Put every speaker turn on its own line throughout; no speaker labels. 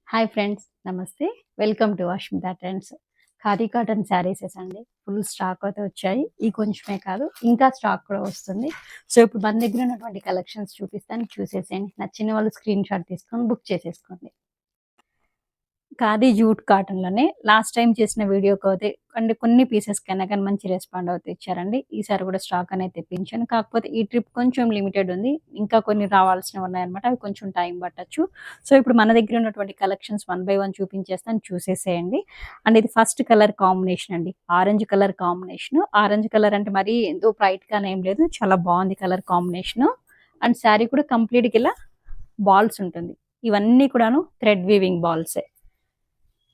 Hi friends. నమస్తే. Welcome to Ashmita Trends. Khadi cotton sarees అండి. Full stock అయితే వచ్చాయి. ఈ కొంచెమే కాదు, ఇంకా స్టాక్ కూడా వస్తుంది. సో, ఇప్పుడు మన దగ్గర ఉన్నటువంటి కలెక్షన్స్ చూపిస్తాను. చూసేసేయండి. నచ్చిన వాళ్ళు స్క్రీన్ షాట్ తీసుకొని బుక్ చేసేసుకోండి. ఖాదీ జూట్ కాటన్‌లోనే లాస్ట్ టైమ్ చేసిన వీడియోకైతే అంటే కొన్ని పీసెస్‌కైనా కానీ మంచి రెస్పాండ్ అయితే ఇచ్చారండి. ఈసారి కూడా స్టాక్ అనేది తెప్పించాను. కాకపోతే ఈ ట్రిప్ కొంచెం లిమిటెడ్ ఉంది. ఇంకా కొన్ని రావాల్సినవి ఉన్నాయన్నమాట. అవి కొంచెం టైం పట్టొచ్చు. సో, ఇప్పుడు మన దగ్గర ఉన్నటువంటి కలెక్షన్స్ వన్ బై వన్ చూపించేస్తాను. చూసేసేయండి. అండ్ ఇది ఫస్ట్ కలర్ కాంబినేషన్ అండి. Orange colour combination. Orange colour అంటే మరీ ఎంతో బ్రైట్‌గానే ఏం లేదు. చాలా బాగుంది కలర్ కాంబినేషన్. అండ్ శారీ కూడా కంప్లీట్‌గా ఇలా బాల్స్ ఉంటుంది. ఇవన్నీ కూడాను థ్రెడ్ వీవింగ్ బాల్సే.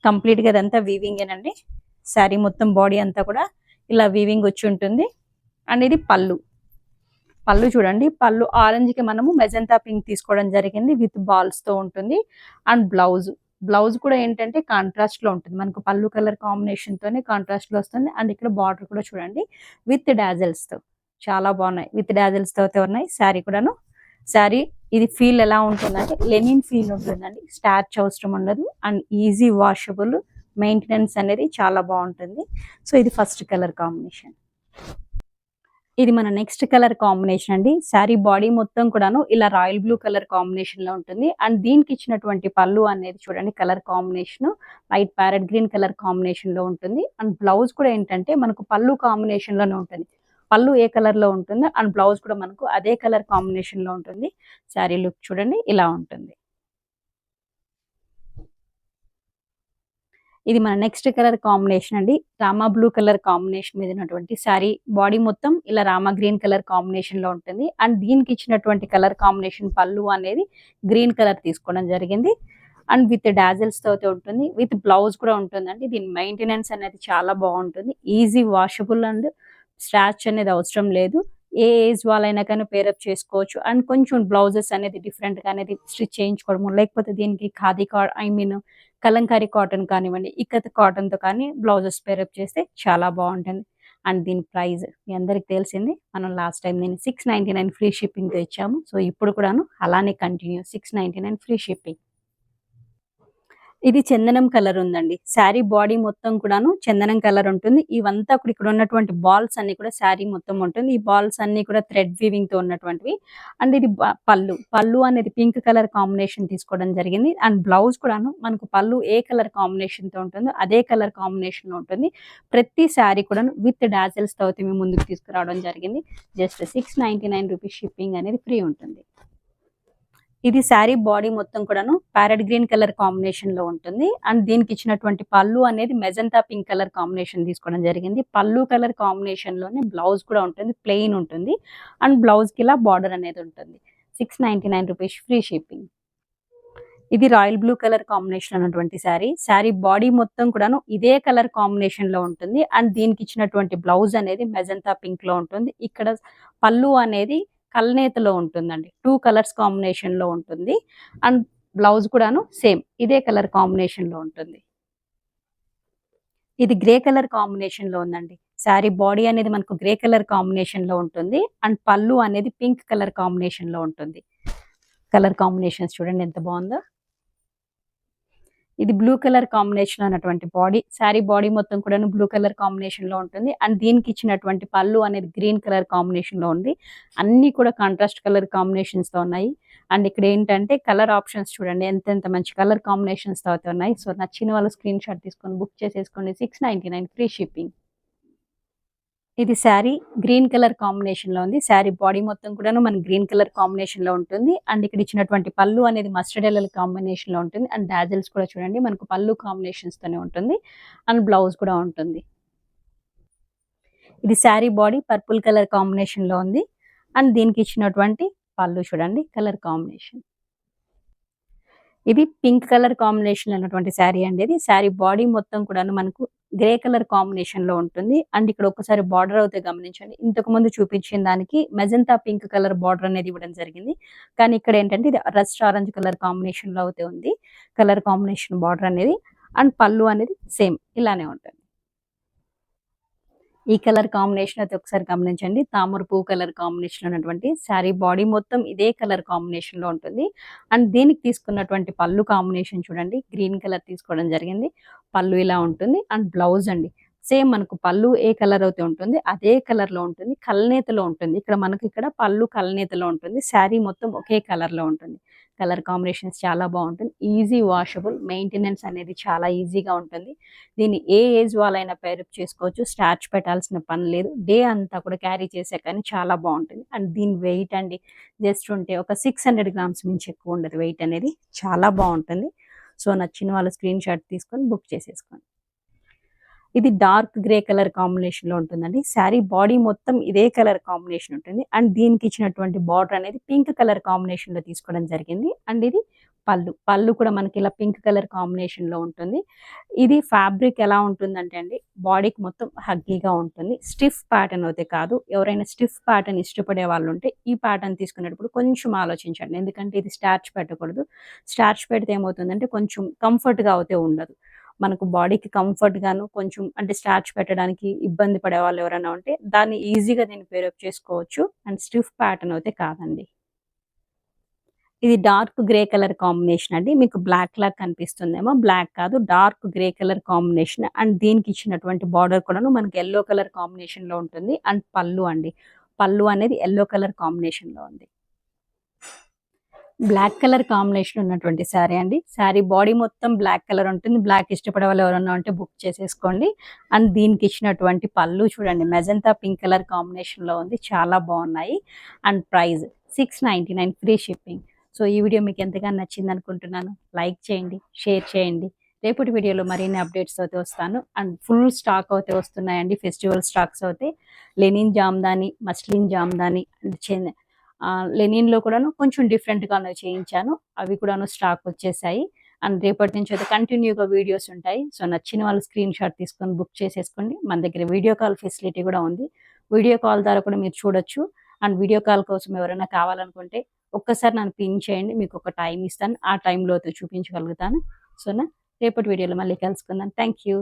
కంప్లీట్‌గా ఇదంతా వీవింగేనండి. శారీ మొత్తం బాడీ అంతా కూడా ఇలా వీవింగ్ వచ్చి ఉంటుంది. అండ్ ఇది పళ్ళు. పళ్ళు చూడండి. పళ్ళు ఆరెంజ్‌కి మనము మెజంతా పింక్ తీసుకోవడం జరిగింది. విత్ బాల్స్‌తో ఉంటుంది. And blouse. బ్లౌజ్ కూడా ఏంటంటే కాంట్రాస్ట్‌లో ఉంటుంది. మనకు పళ్ళు కలర్ కాంబినేషన్‌తోనే కాంట్రాస్ట్‌లో వస్తుంది. అండ్ ఇక్కడ బార్డర్ కూడా చూడండి విత్ డాజల్స్‌తో. చాలా బాగున్నాయి. విత్ డాజల్స్‌తో అయితే ఉన్నాయి. శారీ కూడాను. శారీ ఇది ఫీల్ ఎలా ఉంటుందంటే లెనిన్ ఫీల్ ఉంటుందండి. స్టార్చ్ అవసరం ఉండదు. And easy washable. మెయింటెనెన్స్ అనేది చాలా బాగుంటుంది. సో, ఇది ఫస్ట్ కలర్ కాంబినేషన్. ఇది మన నెక్స్ట్ కలర్ కాంబినేషన్ అండి. శారీ బాడీ మొత్తం కూడాను ఇలా రాయల్ బ్లూ కలర్ కాంబినేషన్ లో ఉంటుంది. అండ్ దీనికి ఇచ్చినటువంటి పళ్ళు అనేది చూడండి colour combination light parrot green colour combination లో ఉంటుంది. అండ్ బ్లౌజ్ కూడా ఏంటంటే మనకు పళ్ళు కాంబినేషన్ లోనే ఉంటుంది. పళ్ళు ఏ కలర్ లో ఉంటుందో అండ్ బ్లౌజ్ కూడా మనకు అదే కలర్ కాంబినేషన్ లో ఉంటుంది. శారీ లుక్ చూడండి ఇలా ఉంటుంది. ఇది మన నెక్స్ట్ కలర్ కాంబినేషన్ అండి. రామా బ్లూ కలర్ కాంబినేషన్ మీద ఉన్నటువంటి శారీ బాడీ మొత్తం ఇలా రామా గ్రీన్ కలర్ కాంబినేషన్ లో ఉంటుంది. అండ్ దీనికి ఇచ్చినటువంటి కలర్ కాంబినేషన్ పళ్ళు అనేది గ్రీన్ కలర్ తీసుకోవడం జరిగింది. అండ్ విత్ డాజల్స్ తో ఉంటుంది. విత్ బ్లౌజ్ కూడా ఉంటుందండి. దీని మెయింటెనెన్స్ అనేది చాలా బాగుంటుంది. ఈజీ వాషబుల్ అండ్ స్టార్చ్ అనేది అవసరం లేదు. ఏ ఏజ్ వాళ్ళైనా కానీ పేరప్ చేసుకోవచ్చు. అండ్ కొంచెం బ్లౌజెస్ అనేది డిఫరెంట్ గా అనేది స్టిచ్ చేయించుకోవడము, లేకపోతే దీనికి ఖాదీ కలంకారీ కాటన్ కానివ్వండి, ఇక్కత్ కాటన్‌తో కానీ బ్లౌజెస్ పేరప్ చేస్తే చాలా బాగుంటుంది. అండ్ దీని ప్రైస్ మీ అందరికి తెలిసింది. మనం లాస్ట్ టైం దీన్ని 699 ఫ్రీ షిప్పింగ్‌తో ఇచ్చాము. సో, ఇప్పుడు కూడాను అలానే కంటిన్యూ 699 ఫ్రీ షిప్పింగ్. ఇది చందనం కలర్ ఉందండి. శారీ బాడీ మొత్తం కూడాను చందనం కలర్ ఉంటుంది. ఇవంతా కూడా ఇక్కడ ఉన్నటువంటి బాల్స్ అన్ని కూడా శారీ మొత్తం ఉంటుంది. ఈ బాల్స్ అన్ని కూడా థ్రెడ్ వీవింగ్ తో ఉన్నటువంటివి. అండ్ ఇది పళ్ళు. పళ్ళు అనేది పింక్ కలర్ కాంబినేషన్ తీసుకోవడం జరిగింది. అండ్ బ్లౌజ్ కూడాను మనకు పళ్ళు ఏ కలర్ కాంబినేషన్ తో ఉంటుందో అదే కలర్ కాంబినేషన్ లో ఉంటుంది. ప్రతి శారీ కూడాను విత్ డాజల్స్ తో అయితే మేము ముందుకు తీసుకురావడం జరిగింది. జస్ట్ 699 రూపీస్ షిప్పింగ్ అనేది ఫ్రీ ఉంటుంది. ఇది శారీ బాడీ మొత్తం కూడాను ప్యారెట్ గ్రీన్ కలర్ కాంబినేషన్ లో ఉంటుంది. అండ్ దీనికి ఇచ్చినటువంటి పళ్ళు అనేది మెజంతా పింక్ కలర్ కాంబినేషన్ తీసుకోవడం జరిగింది. పళ్ళు కలర్ కాంబినేషన్ లోనే బ్లౌజ్ కూడా ఉంటుంది. ప్లెయిన్ ఉంటుంది. అండ్ బ్లౌజ్ కి ఇలా బార్డర్ అనేది ఉంటుంది. 699 రూపీస్ ఫ్రీ షిప్పింగ్. ఇది రాయల్ బ్లూ కలర్ కాంబినేషన్ ఉన్నటువంటి శారీ. శారీ బాడీ మొత్తం కూడాను ఇదే కలర్ కాంబినేషన్ లో ఉంటుంది. అండ్ దీనికి ఇచ్చినటువంటి బ్లౌజ్ అనేది మెజంతా పింక్ లో ఉంటుంది. ఇక్కడ పళ్ళు అనేది కల్నేతలో ఉంటుందండి. 2 కలర్స్ కాంబినేషన్ లో ఉంటుంది. అండ్ బ్లౌజ్ కూడాను సేమ్ ఇదే కలర్ కాంబినేషన్ లో ఉంటుంది. ఇది గ్రే కలర్ కాంబినేషన్ లో ఉందండి. శారీ బాడీ అనేది మనకు గ్రే కలర్ కాంబినేషన్ లో ఉంటుంది. అండ్ పళ్ళు అనేది పింక్ కలర్ కాంబినేషన్ లో ఉంటుంది. కలర్ కాంబినేషన్స్ చూడండి ఎంత బాగుందో. ఇది బ్లూ కలర్ కాంబినేషన్ ఉన్నటువంటి బాడీ. శారీ బాడీ మొత్తం కూడాను బ్లూ కలర్ కాంబినేషన్ లో ఉంటుంది. అండ్ దీనికి ఇచ్చినటువంటి పళ్ళు అనేది గ్రీన్ కలర్ కాంబినేషన్ లో ఉంది. అన్ని కూడా కాంట్రాస్ట్ కలర్ కాంబినేషన్స్ తో ఉన్నాయి. అండ్ ఇక్కడ ఏంటంటే కలర్ ఆప్షన్స్ చూడండి ఎంత మంచి కలర్ కాంబినేషన్స్ తో అయితే ఉన్నాయి. సో, నచ్చిన వాళ్ళు స్క్రీన్ షాట్ తీసుకొని బుక్ చేసేసుకోండి. 699 ఫ్రీ షిప్పింగ్. ఇది శారీ గ్రీన్ కలర్ కాంబినేషన్ లో ఉంది. శారీ బాడీ మొత్తం కూడాను మన గ్రీన్ కలర్ కాంబినేషన్ లో ఉంటుంది. అండ్ ఇక్కడ ఇచ్చినటువంటి పళ్ళు అనేది మస్టర్డ్ ఎల్లో కాంబినేషన్ లో ఉంటుంది. అండ్ డాజల్స్ కూడా చూడండి మనకు పళ్ళు కాంబినేషన్స్ తోనే ఉంటుంది. అండ్ బ్లౌజ్ కూడా ఉంటుంది. ఇది sari body purple colour combination లో ఉంది. అండ్ దీనికి ఇచ్చినటువంటి పళ్ళు చూడండి కలర్ కాంబినేషన్. ఇది పింక్ కలర్ కాంబినేషన్ ఉన్నటువంటి శారీ అండి. ఇది శారీ బాడీ మొత్తం కూడాను మనకు గ్రే కలర్ కాంబినేషన్ లో ఉంటుంది. అండ్ ఇక్కడ ఒకసారి బార్డర్ అయితే గమనించండి. ఇంతకు ముందు చూపించిన దానికి మెజంతా పింక్ కలర్ బార్డర్ అనేది ఇవ్వడం జరిగింది. కానీ ఇక్కడ ఏంటంటే ఇది రస్ట్ ఆరెంజ్ కలర్ కాంబినేషన్ లో అయితే ఉంది. కలర్ కాంబినేషన్ బార్డర్ అనేది. అండ్ పళ్ళు అనేది సేమ్ ఇలానే ఉంటుంది. ఈ కలర్ కాంబినేషన్ అయితే ఒకసారి గమనించండి. తామర పువ్వు కలర్ కాంబినేషన్‌లో ఉన్నటువంటి శారీ బాడీ మొత్తం ఇదే కలర్ కాంబినేషన్‌లో ఉంటుంది. అండ్ దీనికి తీసుకున్నటువంటి పళ్ళు కాంబినేషన్ చూడండి. గ్రీన్ కలర్ తీసుకోవడం జరిగింది. పళ్ళు ఇలా ఉంటుంది. అండ్ బ్లౌజ్ అండి. సేమ్ మనకు పళ్ళు ఏ కలర్ అయితే ఉంటుందో అదే కలర్‌లో ఉంటుంది. కల్నేతలో ఉంటుంది. ఇక్కడ మనకి ఇక్కడ పళ్ళు కల్నేతలో ఉంటుంది. శారీ మొత్తం ఒకే కలర్‌లో ఉంటుంది. కలర్ కాంబినేషన్స్ చాలా బావుంటుంది. Easy washable. మెయింటెనెన్స్ అనేది చాలా ఈజీగా ఉంటుంది. దీన్ని ఏ ఏజ్ వాళ్ళైనా పేరప్ చేసుకోవచ్చు. స్టార్చ్ పెట్టాల్సిన పని లేదు. డే అంతా కూడా క్యారీ చేసే కానీ చాలా బావుంటుంది. అండ్ దీని వెయిట్ అండి జస్ట్ ఉంటే ఒక 600 గ్రామ్స్ మించి ఎక్కువ ఉండదు వెయిట్ అనేది. చాలా బావుంటుంది. సో, నచ్చిన వాళ్ళు స్క్రీన్ షాట్ తీసుకొని బుక్ చేసేసుకోండి. ఇది డార్క్ గ్రే కలర్ కాంబినేషన్‌లో ఉంటుందండి. శారీ బాడీ మొత్తం ఇదే కలర్ కాంబినేషన్ ఉంటుంది. అండ్ దీనికి ఇచ్చినటువంటి బార్డర్ అనేది పింక్ కలర్ కాంబినేషన్‌లో తీసుకోవడం జరిగింది. అండ్ ఇది పళ్ళు. పళ్ళు కూడా మనకి ఇలా పింక్ కలర్ కాంబినేషన్‌లో ఉంటుంది. ఇది ఫ్యాబ్రిక్ ఎలా ఉంటుందంటే అండి, బాడీకి మొత్తం హగ్గీగా ఉంటుంది. స్టిఫ్ ప్యాటర్న్ అయితే కాదు. ఎవరైనా స్టిఫ్ ప్యాటర్న్ ఇష్టపడే వాళ్ళుంటే ఈ ప్యాటర్న్ తీసుకునేటప్పుడు కొంచెం ఆలోచించండి. ఎందుకంటే ఇది స్టార్చ్ పెట్టకూడదు. స్టార్చ్ పెడితే ఏమవుతుందంటే కొంచెం కంఫర్ట్‌గా అయితే ఉండదు. మనకు బాడీకి కంఫర్ట్‌గాను కొంచెం అంటే స్టార్చ్ పెట్టడానికి ఇబ్బంది పడేవాళ్ళు ఎవరైనా ఉంటే దాన్ని ఈజీగా దీన్ని పేరప్ చేసుకోవచ్చు. అండ్ స్టిఫ్ ప్యాటర్న్ అయితే కాదండి. ఇది డార్క్ గ్రే కలర్ కాంబినేషన్ అండి. మీకు బ్లాక్ లాగా కనిపిస్తుందేమో. బ్లాక్ కాదు dark grey colour combination. And దీనికి ఇచ్చినటువంటి బార్డర్ కూడాను మనకి యెల్లో కలర్ కాంబినేషన్‌లో ఉంటుంది. అండ్ పళ్ళు అండి. పళ్ళు అనేది యెల్లో కలర్ కాంబినేషన్‌లో ఉంది. బ్లాక్ కలర్ కాంబినేషన్ ఉన్నటువంటి శారీ అండి. శారీ బాడీ మొత్తం బ్లాక్ కలర్ ఉంటుంది. బ్లాక్ ఇష్టపడే వాళ్ళు ఎవరన్నా ఉంటే బుక్ చేసేసుకోండి. అండ్ దీనికి ఇచ్చినటువంటి పళ్ళు చూడండి మెజంతా పింక్ కలర్ కాంబినేషన్‌లో ఉంది. చాలా బావున్నాయి. And price 699 free shipping. So, ఈ వీడియో మీకు ఎంతగానో నచ్చిందనుకుంటున్నాను. లైక్ చేయండి, షేర్ చేయండి. రేపటి వీడియోలో మరిన్ని అప్డేట్స్ తోటి వస్తాను. అండ్ ఫుల్ స్టాక్ అయితే వస్తున్నాయండి. ఫెస్టివల్ స్టాక్స్ అయితే linen Jamdani, muslin Jamdani and లెనిన్‌లో కూడాను కొంచెం డిఫరెంట్‌గానే చేయించాను. అవి కూడాను స్టాక్ వచ్చేసాయి. అండ్ రేపటి నుంచి అయితే కంటిన్యూగా వీడియోస్ ఉంటాయి. సో, నచ్చిన వాళ్ళు స్క్రీన్ షాట్ తీసుకొని బుక్ చేసేసుకోండి. మన దగ్గర వీడియో కాల్ ఫెసిలిటీ కూడా ఉంది. వీడియో కాల్ ద్వారా కూడా మీరు చూడొచ్చు. అండ్ వీడియో కాల్ కోసం ఎవరైనా కావాలనుకుంటే ఒక్కసారి నన్ను పింగ్ చేయండి. మీకు ఒక టైమ్ ఇస్తాను. ఆ టైంలో అయితే చూపించగలుగుతాను. రేపటి వీడియోలో మళ్ళీ కలుసుకుందాం. Thank you.